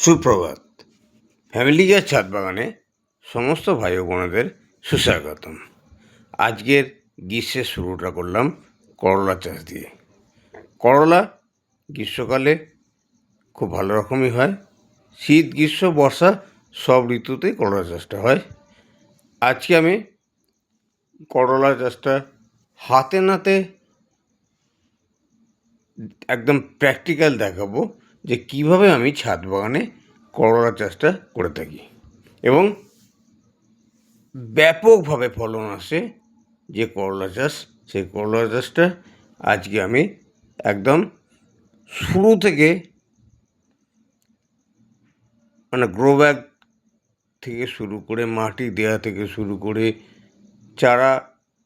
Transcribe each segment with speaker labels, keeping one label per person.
Speaker 1: সুপ্রভাত। ফ্যামিলি গাছ ছাদ বাগানে সমস্ত ভাই ও বোনেদের সুস্বাগতম। আজকের গ্রীষ্মের শুরুটা করলাম করলা চাষ দিয়ে। করলা গ্রীষ্মকালে খুব ভালো রকমই হয়। শীত, গ্রীষ্ম, বর্ষা সব ঋতুতেই করলা চাষটা হয়। আজকে আমি করলা চাষটা হাতে নাতে একদম প্র্যাকটিক্যাল দেখাবো যে কিভাবে আমি ছাদ বাগানে করলা চাষটা করে থাকি এবং ব্যাপকভাবে ফলন আসে যে করলা চাষ, সেই করলা চাষটা আজকে আমি একদম শুরু থেকে গ্রো ব্যাগ থেকে শুরু করে মাটি দেওয়া থেকে শুরু করে চারা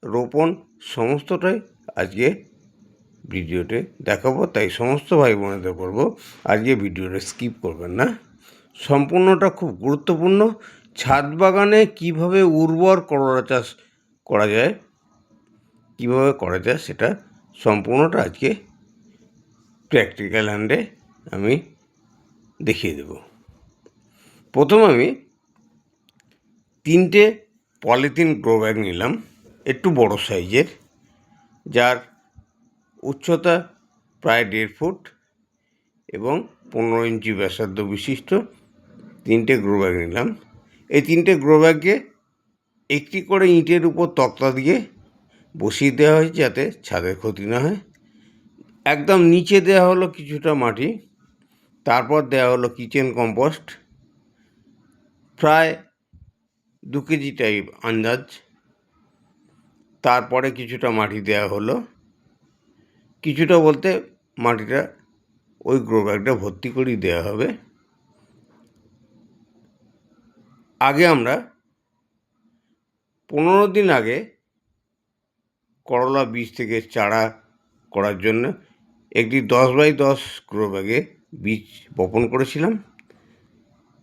Speaker 1: রোপণ সমস্তটাই আজকে ভিডিওতে দেখাবো। তাই সমস্ত ভাই বোনেদের বলবো আজকে ভিডিওটা স্কিপ করবেন না, সম্পূর্ণটা খুব গুরুত্বপূর্ণ। ছাদ বাগানে কীভাবে উর্বর করলা চাষ করা যায়, কীভাবে করা যায় সেটা সম্পূর্ণটা আজকে প্র্যাকটিক্যাল হ্যান্ডে আমি দেখিয়ে দেব। প্রথম আমি 3টে পলিথিন গ্রো ব্যাগ নিলাম, একটু বড় সাইজের, যার উচ্চতা প্রায় 1.5 ফুট এবং 15 ইঞ্চি ব্যাসার্ধ বিশিষ্ট 3টে গ্রো ব্যাগ নিলাম। এই 3টে গ্রো ব্যাগকে একটি করে ইঁটের উপর তক্তা দিয়ে বসিয়ে দেওয়া হয়েছে যাতে ছাদের ক্ষতি না হয়। একদম নিচে দেওয়া হলো কিছুটা মাটি, তারপর দেওয়া হলো কিচেন কম্পোস্ট প্রায় 2 কেজি টাইপ আন্দাজ, তারপরে কিছুটা মাটি দেওয়া হলো, কিছুটা বলতে মাটিটা ওই গ্রো ব্যাগটা ভর্তি করেই দেওয়া হবে। আগে আমরা 15 দিন আগে করলা বীজ থেকে চারা করার জন্য একটি 10x10 গ্রো ব্যাগে বীজ বপন করেছিলাম।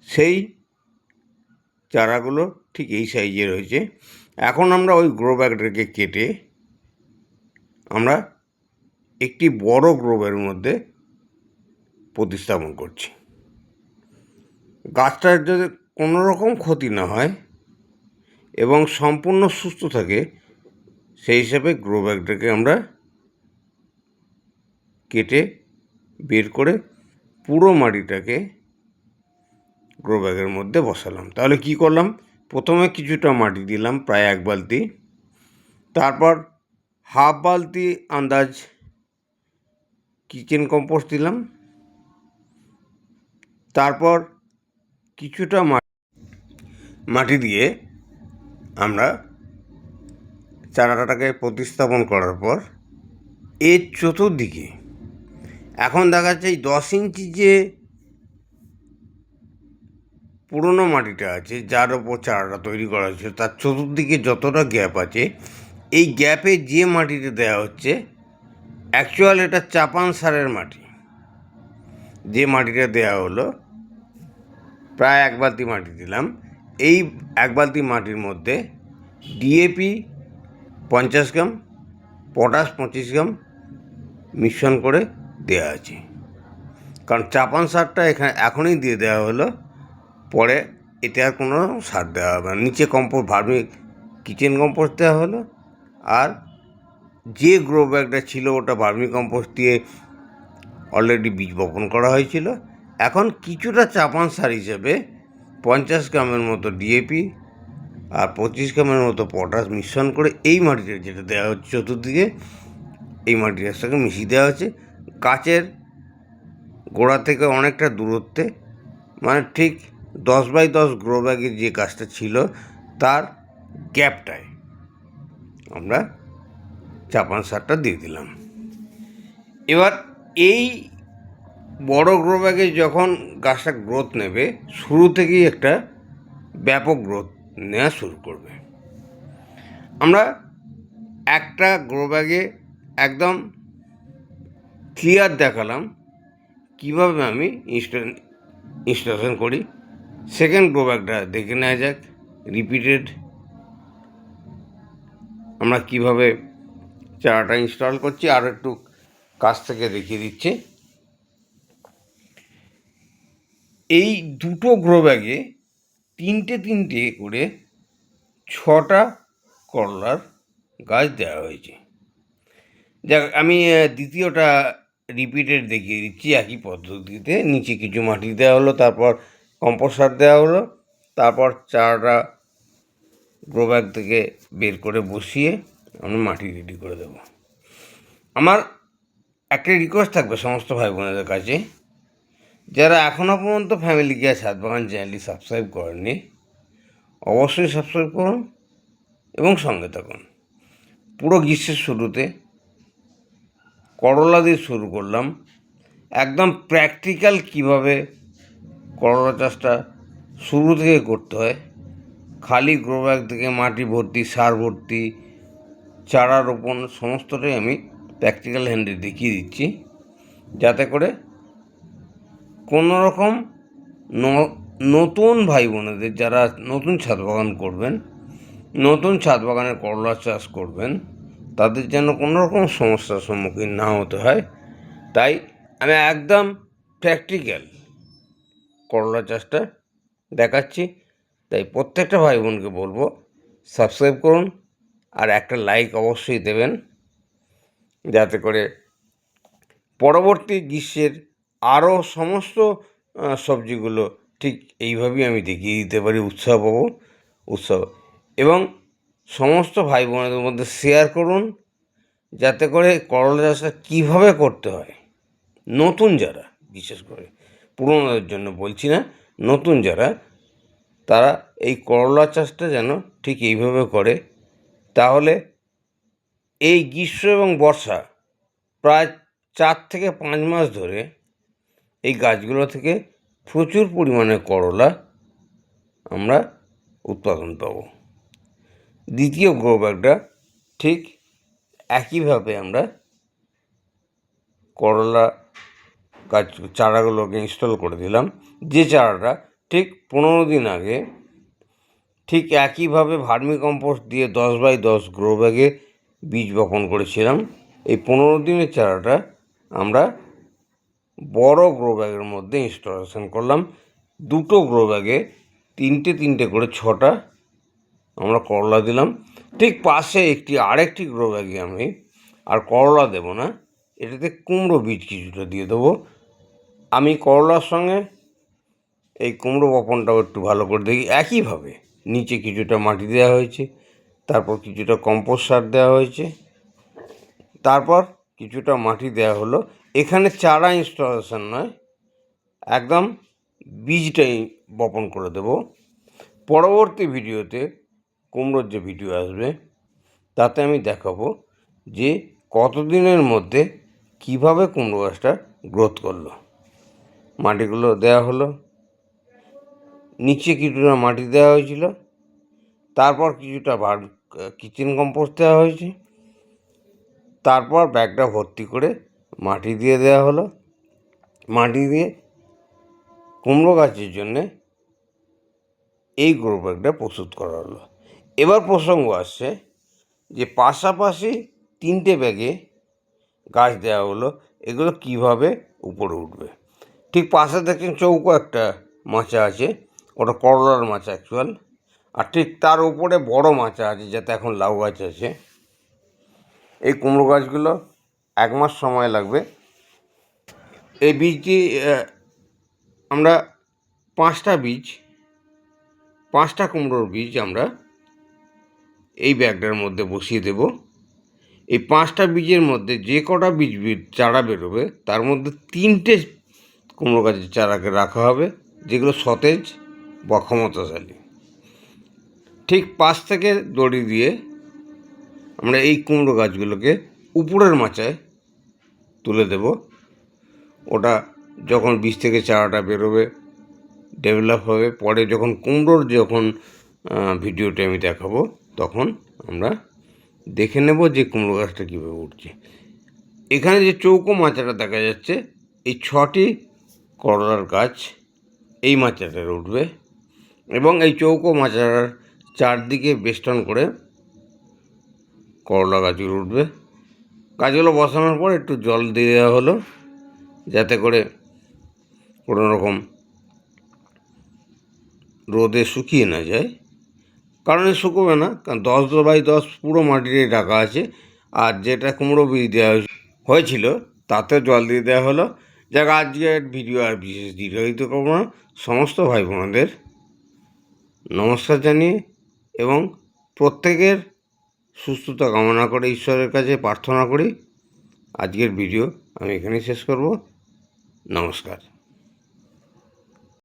Speaker 1: সেই চারাগুলো ঠিক এই সাইজের হয়েছে। এখন আমরা ওই গ্রো ব্যাগটাকে কেটে আমরা একটি বড় গ্রো ব্যাগের মধ্যে প্রতিস্থাপন করছি। গাছটার যাতে কোনো রকম ক্ষতি না হয় এবং সম্পূর্ণ সুস্থ থাকে সেই হিসাবে গ্রো ব্যাগটাকে আমরা কেটে বের করে পুরো মাটিটাকে গ্রো ব্যাগের মধ্যে বসালাম। তাহলে কি করলাম, প্রথমে কিছুটা মাটি দিলাম প্রায় 1 বালতি, তারপর হাফ বালতি আন্দাজ কিচেন কম্পোস্ট দিলাম, তারপর কিছুটা মাটি দিয়ে আমরা চারাটাকে প্রতিস্থাপন করার পর এর চতুর্দিকে এখন দেখা যাচ্ছে এই 10 ইঞ্চি যে পুরনো মাটিটা আছে যার ওপর চারাটা তৈরি করা হয়েছে তার চতুর্দিকে যতটা গ্যাপ আছে, এই গ্যাপে যে মাটিটা দেওয়া হচ্ছে অ্যাকচুয়াল এটা চাপান সারের মাটি। যে মাটিটা দেওয়া হলো প্রায় 1 বালতি মাটি দিলাম। এই 1 বালতি মাটির মধ্যে ডিএপি 50 গ্রাম, পটাশ 25 গ্রাম মিশ্রণ করে দেওয়া আছে। কারণ চাপান সারটা এখনই দিয়ে দেওয়া হলো, পরে এতে আর কোনো সার দেওয়া হবে না। নিচে ভার্মি কিচেন কম্পোস্ট দেওয়া হলো, আর যে গ্রো ব্যাগটা ছিল ওটা ভার্মি কম্পোস্ট দিয়ে অলরেডি বীজ বপন করা হয়েছিল। এখন কিছুটা চাপান সার হিসেবে 50 গ্রামের মতো ডিএপি আর 25 গ্রামের মতো পটাশ মিশ্রণ করে এই মাটিটা যেটা দেওয়া হচ্ছে চতুর্দিকে, এই মাটিটার সঙ্গে মিশিয়ে দেওয়া হচ্ছে গাছের গোড়া থেকে অনেকটা দূরত্বে, ঠিক 10x10 গ্রো ব্যাগের যে গাছটা ছিল তার গ্যাপটায় আমরা চাপান সারটা দিয়ে দিলাম। এবার এই বড় গ্রো ব্যাগে যখন গাছটা গ্রোথ নেবে, শুরু থেকেই একটা ব্যাপক গ্রোথ নেওয়া শুরু করবে। আমরা একটা গ্রো ব্যাগে একদম ক্লিয়ার দেখালাম কীভাবে আমি ইনস্টলেশন করি। সেকেন্ড গ্রো ব্যাগটা দেখে নেওয়া যাক রিপিটেড আমরা কীভাবে চারাটা ইনস্টল করছি। আর একটু কাছ থেকে দেখিয়ে দিচ্ছি। এই দুটো গ্রো ব্যাগে তিনটে করে 6টা করলার গাছ দেওয়া হয়েছে। যাক, আমি দ্বিতীয়টা রিপিটেড দেখিয়ে দিচ্ছি একই পদ্ধতিতে। নিচে কিছু মাটি দেওয়া হলো, তারপর কম্পোস্ট সার দেওয়া হলো, তারপর চারাটা গ্রো ব্যাগ থেকে বের করে বসিয়ে আমি মাটি রেডি করে দেবো। আমার একটা রিকোয়েস্ট থাকবে সমস্ত ভাই বোনেদের কাছে, যারা এখনও পর্যন্ত ফ্যামিলি কেয়ার ছাদ বাগান চ্যানেলটি সাবস্ক্রাইব করেননি, অবশ্যই সাবস্ক্রাইব করুন এবং সঙ্গে থাকুন। পুরো গ্রীষ্মের শুরুতে করলা দিয়ে শুরু করলাম, একদম প্র্যাকটিক্যাল কিভাবে করলা চাষটা শুরু থেকে করতে হয়। খালি গ্রো ব্যাগ থেকে মাটি ভর্তি, সার ভর্তি, চারা রোপণ সমস্তটাই আমি প্র্যাকটিক্যাল হ্যান্ডে দেখিয়ে দিচ্ছি, যাতে করে কোনো রকম নতুন ভাই বোনেদের যারা নতুন ছাদ বাগান করবেন, নতুন ছাদ বাগানে করলা চাষ করবেন, তাদের যেন কোনো রকম সমস্যার সম্মুখীন না হতে হয়। তাই আমি একদম প্র্যাকটিক্যাল করলা চাষটা দেখাচ্ছি। তাই প্রত্যেকটা ভাই বোনকে বলবো সাবস্ক্রাইব করুন আর একটা লাইক অবশ্যই দেবেন, যাতে করে পরবর্তী গ্রীষ্মের আরও সমস্ত সবজিগুলো ঠিক এইভাবেই আমি দেখিয়ে দিতে পারি, উৎসাহ এবং সমস্ত ভাই বোনেদের মধ্যে শেয়ার করুন, যাতে করে করলা চাষটা কীভাবে করতে হয় নতুন যারা, বিশেষ করে পুরোনোদের জন্য বলছি না, নতুন যারা, তারা এই করলা চাষটা যেন ঠিক এইভাবে করে। তাহলে এই গ্রীষ্ম এবং বর্ষা প্রায় 4 থেকে 5 মাস ধরে এই গাছগুলো থেকে প্রচুর পরিমাণে করলা আমরা উৎপাদন পাব। দ্বিতীয় গ্রো ব্যাগটা ঠিক একইভাবে আমরা করলা গাছ চারাগুলোকে ইনস্টল করে দিলাম। যে চারাটা ঠিক 15 দিন আগে ঠিক একইভাবে ভার্মি কম্পোস্ট দিয়ে 10x10 গ্রো ব্যাগে বীজ বপন করেছিলাম। এই 15 দিনের চারাটা আমরা বড় গ্রো ব্যাগের মধ্যে ইনস্টলেশন করলাম। দুটো গ্রো ব্যাগে তিনটে করে 6টা আমরা করলা দিলাম। ঠিক পাশে আরেকটি গ্রো ব্যাগে আমি আর করলা দেবো না, এটাতে কুমড়ো বীজ কিছুটা দিয়ে দেবো। আমি করলার সঙ্গে এই কুমড়ো বপনটাও একটু ভালো করে দেখি। একইভাবে নিচে কিছুটা মাটি দেওয়া হয়েছে, তারপর কিছুটা কম্পোস্ট সার দেওয়া হয়েছে, তারপর কিছুটা মাটি দেওয়া হলো। এখানে চারা ইনস্টলেশন নয়, একদম বীজটাই বপন করে দেব। পরবর্তী ভিডিওতে কুমড়োর যে ভিডিও আসবে তাতে আমি দেখাবো যে কতদিনের মধ্যে কিভাবে কুমড়ো গাছটা গ্রোথ করলো। মাটিগুলো দেওয়া হলো, নিচে কিছুটা মাটি দেওয়া হয়েছিল, তারপর কিছুটা কিচেন কম্পোস্ট দেওয়া হয়েছে, তারপর ব্যাগটা ভর্তি করে মাটি দিয়ে দেওয়া হলো। মাটি দিয়ে কুমড়ো গাছের জন্যে এই গ্রো ব্যাগটা প্রস্তুত করা হলো। এবার প্রসঙ্গ আসছে যে পাশাপাশি 3টে ব্যাগে গাছ দেওয়া হলো, এগুলো কিভাবে উপরে উঠবে। ঠিক পাশে দেখছেন চৌকো একটা মাচা আছে, ওটা করলার মাচা অ্যাকচুয়াল। আর ঠিক তার উপরে বড় মাচা আছে, যাতে এখন লাউ গাছ আছে। এই কুমড়ো গাছগুলো 1 মাস সময় লাগবে। এই বীজটি আমরা 5টা কুমড়োর বীজ আমরা এই ব্যাগটার মধ্যে বসিয়ে দেব। এই 5টা বীজের মধ্যে যে কটা বীজ চারা বেরোবে তার মধ্যে 3টে কুমড়ো গাছের চারাকে রাখা হবে, যেগুলো সতেজ বা ক্ষমতাশালী। ঠিক পাশ থেকে দড়ি দিয়ে আমরা এই কুমড়ো গাছগুলোকে উপরের মাচায় তুলে দেব। ওটা যখন বীজ থেকে চারাটা বেরোবে, ডেভেলপ হবে, পরে যখন কুমড়োর ভিডিওটা আমি দেখাবো তখন আমরা দেখে নেব যে কুমড়ো গাছটা কীভাবে উঠছে। এখানে যে চৌকো মাচাটা দেখা যাচ্ছে, এই 6টি করলার গাছ এই মাচাটার উঠবে এবং এই চৌকো মাচার চারদিকে বেষ্টন করে করলা গাছগুলো উঠবে। গাছগুলো বসানোর পর একটু জল দিয়ে দেওয়া হলো, যাতে করে কোনো রকম রোদে শুকিয়ে না যায়। কারণ শুকোবে না, কারণ 10x10 পুরো মাটিটাই ঢাকা আছে। আর যেটা কুমড়ো বীজ দেওয়া হয়েছিল তাতে জল দিয়ে দেওয়া হলো। যাক, আজকের ভিডিও আর বিশেষ দীর্ঘায়িত করব না। সমস্ত ভাই বোনদের নমস্কার জানিয়ে এবং প্রত্যেকের সুস্থতা কামনা করে ঈশ্বরের কাছে প্রার্থনা করি আজকের ভিডিও আমি এখানেই শেষ করব। নমস্কার।